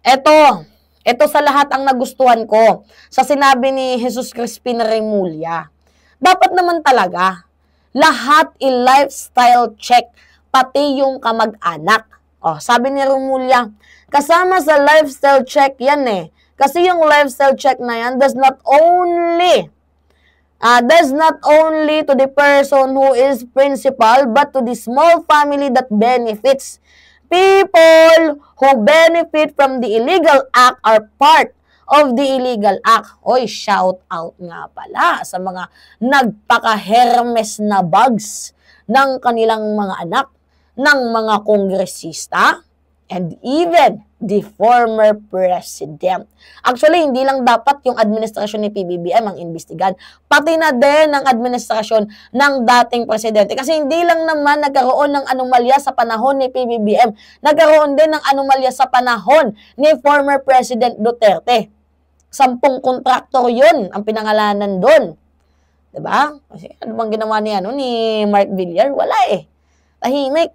Ito sa lahat ang nagustuhan ko sa sinabi ni Jesus Crispin Remulla. Dapat naman talaga, lahat i-lifestyle check, pati yung kamag-anak. Sabi ni Remulla, kasama sa lifestyle check yan eh. Kasi yung lifestyle check na yan does not only to the person who is principal, but to the small family that benefits. People who benefit from the illegal act are part of the illegal act. Oy, shout out nga pala sa mga nagpaka-Hermes na bags ng kanilang mga anak, ng mga kongresista, and even the former president. Actually, hindi lang dapat yung administrasyon ni PBBM ang imbestigahan, pati na din ang administrasyon ng dating presidente. Kasi hindi lang naman nagkaroon ng anomalya sa panahon ni PBBM, nagkaroon din ng anomalya sa panahon ni former President Duterte. 10 kontraktor yun ang pinangalanan doon. Diba? Kasi ano bang ginawa ni Mark Villar? Wala eh. Tahimik.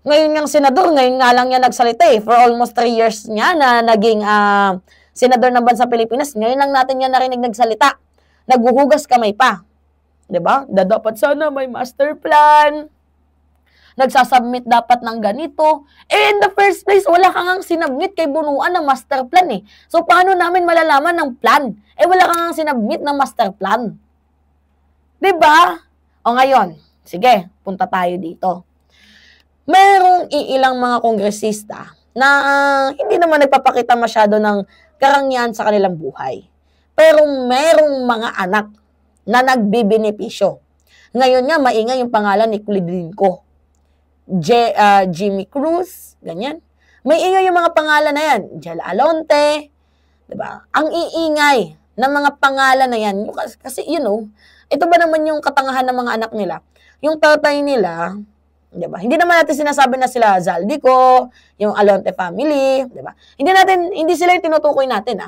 Ngayon yung senador, ngayon nga lang yan nagsalita eh. For almost 3 years niya na naging senador ng bansa Pilipinas. Ngayon lang natin yan narinig nagsalita. Naghuhugas kamay pa. Diba? Dapat sana may master plan. Nagsasubmit dapat ng ganito. In the first place, wala kang sinubmit kay bunuan ng master plan eh. So, paano namin malalaman ng plan? Wala kang sinubmit ng master plan. Diba? Ngayon, sige, punta tayo dito. Merong iilang mga kongresista na hindi naman nagpapakita masyado ng karangyaan sa kanilang buhay. Pero merong mga anak na nagbibenepisyo. Ngayon nga, maingay yung pangalan ni Kulidrinko. Jimmy Cruz, ganyan. May ingay yung mga pangalan na yan. Jel Alonte, diba? Ang iingay ng mga pangalan na yan. Kasi, ito ba naman yung katangahan ng mga anak nila? Yung tatay nila, diba? Hindi naman natin sinasabi na sila Zaldico, yung Alonte family, diba? Hindi sila yung tinutukoy natin,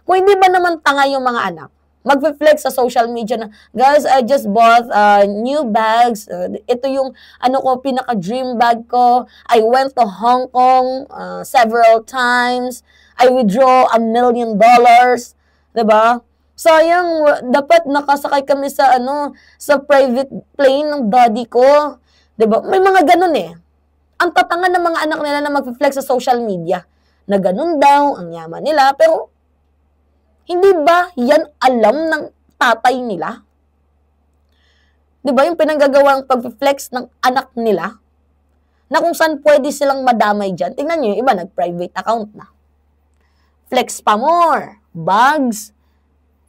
Kung hindi ba naman tanga yung mga anak, magpe-flex sa social media na, guys, I just bought new bags. Ito yung, pinaka-dream bag ko. I went to Hong Kong several times. I withdraw $1 million. Diba? Sayang, dapat nakasakay kami sa, sa private plane ng daddy ko. Diba? May mga ganun eh. Ang tatanga ng mga anak nila na mag-flex sa social media. Na ganun daw, ang yaman nila. Pero, hindi ba yan alam ng tatay nila? Diba? Yung pinanggagawang pag-flex ng anak nila, na kung saan pwede silang madamay dyan. Tingnan nyo, yung iba nag-private account na. Flex pa more. Bags,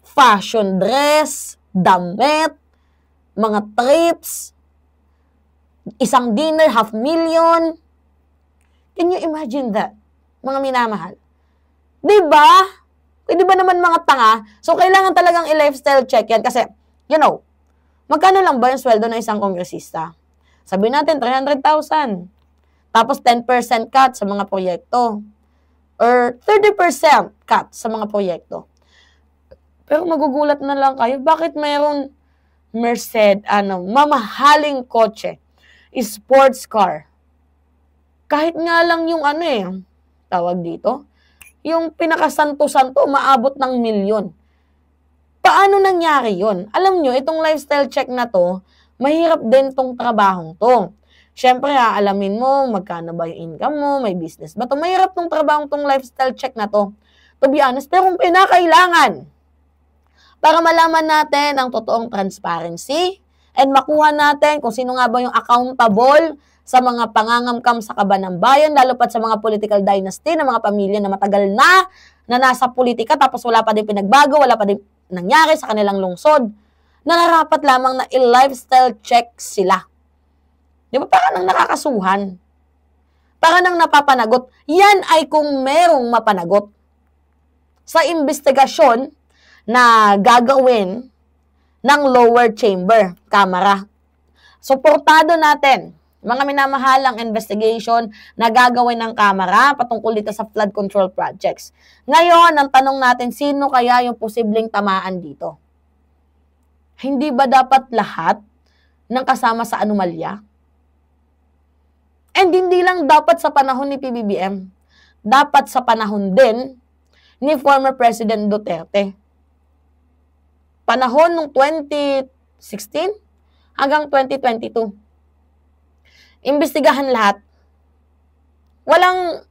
fashion dress, damit, mga trips, isang dinner, $500,000. Can you imagine that? Mga minamahal. Diba? Di ba naman mga tanga? So, kailangan talagang i-lifestyle check yan. Kasi, magkano lang ba yung sweldo ng isang kongresista? Sabihin natin, 300,000. Tapos, 10% cut sa mga proyekto. Or 30% cut sa mga proyekto. Pero magugulat na lang kayo, bakit mayroong mamahaling kotse, sports car. Kahit nga lang yung tawag dito, yung pinakasanto-santo, maabot ng milyon. Paano nangyari yun? Alam nyo, itong lifestyle check na to, mahirap din tong trabahong to. Siyempre, alamin mo, magkano ba yung income mo, may business ba to? Mahirap tong trabahong tong lifestyle check na to. To be honest, pero kung pinakailangan, para malaman natin ang totoong transparency, and makuha natin kung sino nga ba yung accountable sa mga pangangamkam sa kaban ng bayan, lalo pat sa mga political dynasty na mga pamilya na matagal na nasa politika tapos wala pa din pinagbago, wala pa din nangyari sa kanilang lungsod, nararapat lamang na i-lifestyle check sila. Di ba? Para nang nakakasuhan. Para nang napapanagot. Yan ay kung merong mapanagot. Sa investigasyon na gagawin ng lower chamber, Kamara. Suportado natin mga minamahalang investigation na gagawin ng Kamara patungkol dito sa flood control projects. Ngayon, ang tanong natin, sino kaya yung posibleng tamaan dito? Hindi ba dapat lahat ng kasama sa anomalya? And hindi lang dapat sa panahon ni PBBM. dapat sa panahon din ni former President Duterte. Panahon ng 2016 hanggang 2022. Imbestigahan lahat. Walang,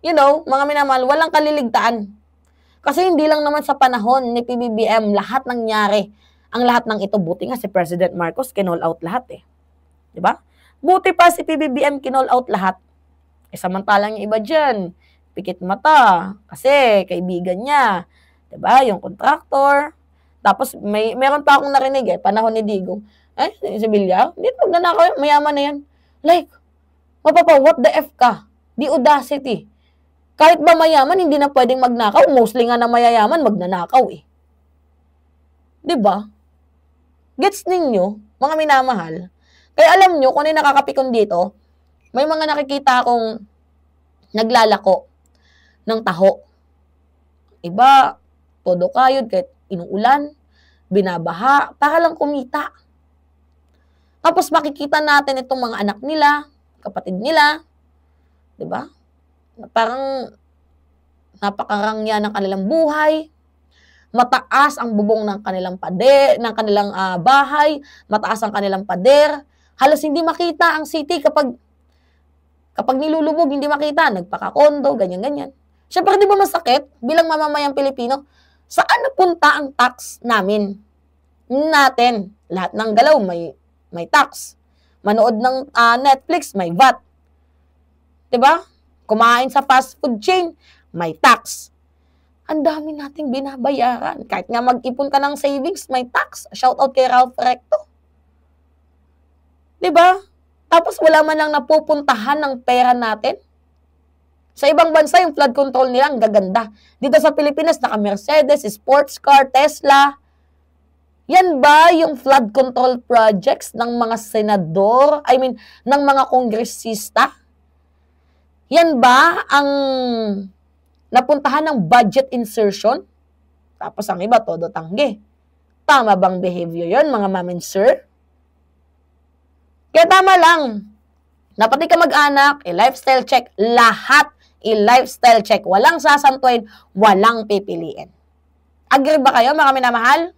mga minamahal, walang kaliligtaan. Kasi hindi lang naman sa panahon ni PBBM lahat nangyari. Ang lahat ng ito, buti nga si President Marcos kinall out lahat eh. Diba? Buti pa si PBBM kinall out lahat. Samantalang yung iba dyan, pikit mata, kasi kaibigan niya. Diba? Yung contractor. Tapos meron pa akong narinig panahon ni Digong. Si Villar, hindi magnanakaw, mayaman na yan. Like, mapapa, what the F ka? The audacity. Kahit ba mayaman, hindi na pwedeng magnakaw. Mostly nga na mayayaman, magnanakaw eh. Diba? Gets ninyo, mga minamahal? Kaya alam nyo, kung ano yung nakakapikon dito, may mga nakikita akong naglalako ng taho. Iba, todo kayod, kahit inuulan, binabaha, para lang kumita. Tapos makikita natin itong mga anak nila, kapatid nila, diba? Parang napakarangya ng kanilang buhay, mataas ang bubong ng kanilang bahay, mataas ang kanilang pader, halos hindi makita ang city kapag nilulubog, hindi makita, nagpaka-condo, ganyan-ganyan. Siyempre, di ba masakit bilang mamamayang Pilipino? Saan napunta ang tax namin? Natin, lahat ng galaw may tax. Manood ng Netflix, may VAT. Diba? Kumain sa fast food chain, may tax. Ang dami nating binabayaran. Kahit nga mag-ipon ka ng savings, may tax. Shout out kay Ralph Recto. Diba? Tapos wala man lang napupuntahan ng pera natin. Sa ibang bansa, yung flood control nila, ang gaganda. Dito sa Pilipinas, naka-Mercedes, sports car, Tesla. Yan ba yung flood control projects ng mga senador? Ng mga kongresista? Yan ba ang napuntahan ng budget insertion? Tapos ang iba, todo tanggi. Tama bang behavior yon, mga ma'am and sir? Kaya tama lang. Dapat ka mag-anak, lifestyle check. Lahat i-lifestyle check. Walang sasantuin, walang pipiliin. Agree ba kayo, mga minamahal?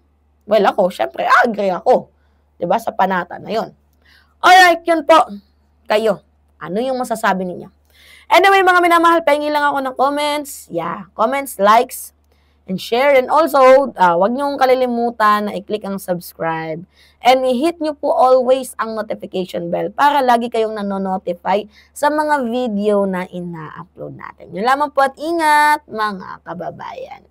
Well, ako, syempre, agree ako. Diba? Sa panata na yon. Alright, yun po. Kayo, ano yung masasabi ninyo? Anyway, mga minamahal, pahingi lang ako ng comments. Yeah, comments, likes, and share. And also, wag niyong kalilimutan na i-click ang subscribe. And i-hit niyo po always ang notification bell para lagi kayong nanonotify sa mga video na ina-upload natin. Yun lamang po at ingat, mga kababayan.